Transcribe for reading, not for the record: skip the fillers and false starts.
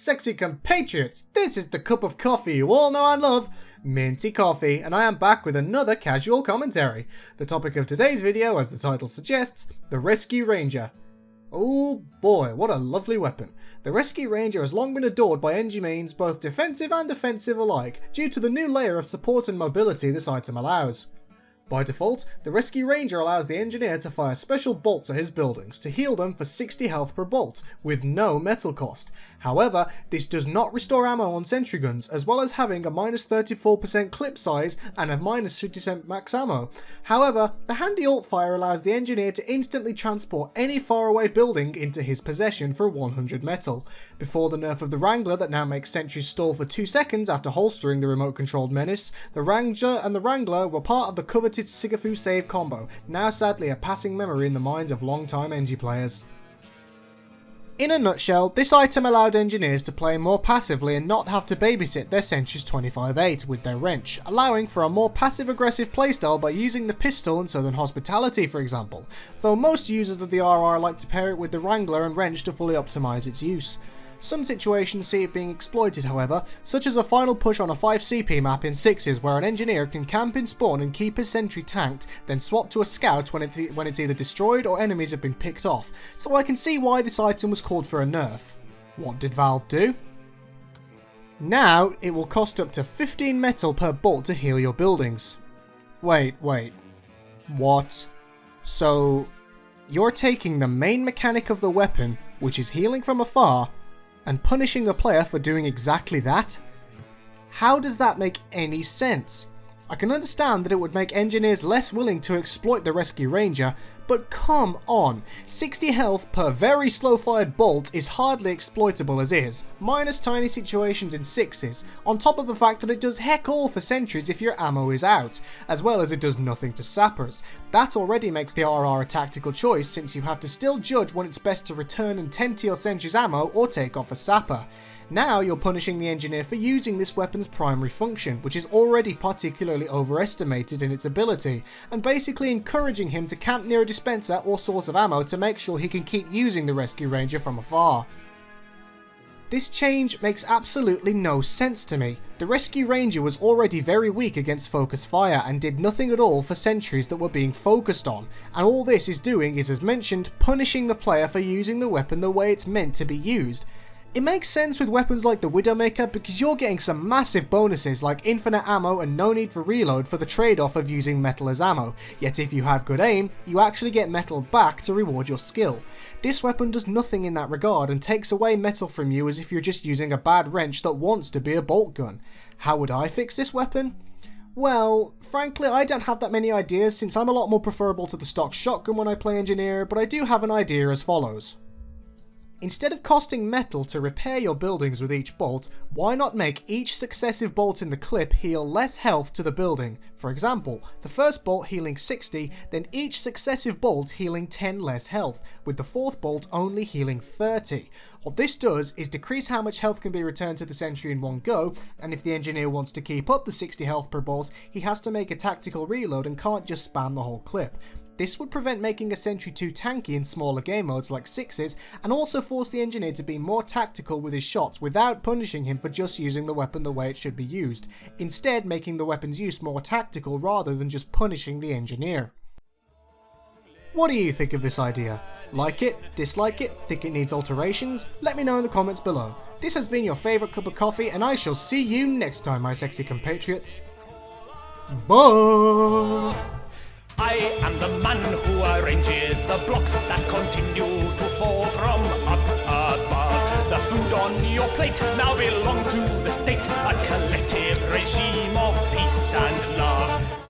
sexy compatriots, this is the cup of coffee you all know and love, Minty Coffee, and I am back with another casual commentary. The topic of today's video, as the title suggests, the Rescue Ranger. Oh boy, what a lovely weapon. The Rescue Ranger has long been adored by Engimains, both defensive and offensive alike, due to the new layer of support and mobility this item allows. By default, the Rescue Ranger allows the engineer to fire special bolts at his buildings to heal them for 60 health per bolt, with no metal cost. However, this does not restore ammo on sentry guns, as well as having a minus 34% clip size and a minus 50% max ammo. However, the handy alt fire allows the engineer to instantly transport any faraway building into his possession for 100 metal. Before the nerf of the Wrangler that now makes sentries stall for 2 seconds after holstering the remote controlled menace, the Ranger and the Wrangler were part of the coveted Sigafu save combo, now sadly a passing memory in the minds of long-time Engie players. In a nutshell, this item allowed engineers to play more passively and not have to babysit their sentries 25-8 with their wrench, allowing for a more passive-aggressive playstyle by using the pistol in Southern Hospitality for example, though most users of the RR like to pair it with the Wrangler and wrench to fully optimise its use. Some situations see it being exploited however, such as a final push on a 5CP map in 6s where an engineer can camp in spawn and keep his sentry tanked, then swap to a scout when it's either destroyed or enemies have been picked off, so I can see why this item was called for a nerf. What did Valve do? Now it will cost up to 15 metal per bolt to heal your buildings. Wait. What? So you're taking the main mechanic of the weapon, which is healing from afar, and punishing the player for doing exactly that? How does that make any sense? I can understand that it would make engineers less willing to exploit the Rescue Ranger, but come on, 60 health per very slow fired bolt is hardly exploitable as is, minus tiny situations in 6s, on top of the fact that it does heck all for sentries if your ammo is out, as well as it does nothing to sappers. That already makes the RR a tactical choice since you have to still judge when it's best to return and tend to your sentry's ammo or take off a sapper. Now you're punishing the engineer for using this weapon's primary function, which is already particularly overestimated in its ability, and basically encouraging him to camp near a dispenser or source of ammo to make sure he can keep using the Rescue Ranger from afar. This change makes absolutely no sense to me. The Rescue Ranger was already very weak against focus fire and did nothing at all for sentries that were being focused on, and all this is doing is, as mentioned, punishing the player for using the weapon the way it's meant to be used. It makes sense with weapons like the Widowmaker because you're getting some massive bonuses like infinite ammo and no need for reload for the trade-off of using metal as ammo, yet if you have good aim, you actually get metal back to reward your skill. This weapon does nothing in that regard and takes away metal from you as if you're just using a bad wrench that wants to be a bolt gun. How would I fix this weapon? Well, frankly I don't have that many ideas since I'm a lot more preferable to the stock shotgun when I play engineer, but I do have an idea as follows. Instead of costing metal to repair your buildings with each bolt, why not make each successive bolt in the clip heal less health to the building? For example, the first bolt healing 60, then each successive bolt healing 10 less health, with the fourth bolt only healing 30. What this does is decrease how much health can be returned to the sentry in one go, and if the engineer wants to keep up the 60 health per bolt, he has to make a tactical reload and can't just spam the whole clip. This would prevent making a sentry too tanky in smaller game modes like 6s, and also force the engineer to be more tactical with his shots without punishing him for just using the weapon the way it should be used, instead making the weapon's use more tactical rather than just punishing the engineer. What do you think of this idea? Like it? Dislike it? Think it needs alterations? Let me know in the comments below. This has been your favourite cup of coffee and I shall see you next time, my sexy compatriots. Bye! I am the man who arranges the blocks that continue to fall from up above. The food on your plate now belongs to the state, a collective regime of peace and love.